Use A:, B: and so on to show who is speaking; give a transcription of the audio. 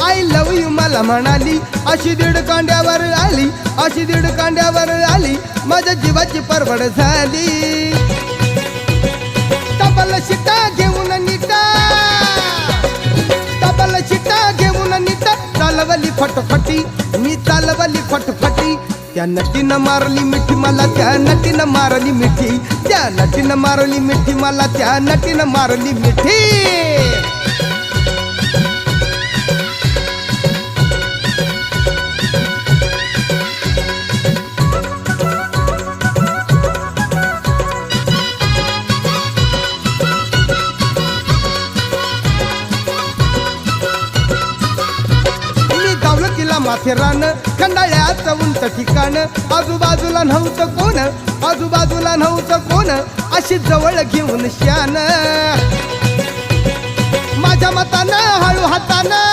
A: I love you मला म्हणाली, अशी दीड कांड्यावर आली, अशी दीड कांड्यावर आली, माझ्या जीवाची परवड झाली. डबल शिटा घेऊन नीटा, डबल शिटा घेऊन नीटा, चालवली फटफटी, मी चालवली फटफटी. त्या नटीनं मारली मिठी मला, त्या नटीनं मारली मिठी, त्या नटीनं मारली मिठी मला, त्या नटीनं मारली मिठी. माथेरान खंडाळ्याचं उंच ठिकाण, आजूबाजूला नव्हतं कोण, आजूबाजूला नव्हतं कोण, अशी जवळ घेऊन शान. माझ्या मतानं हळू हातानं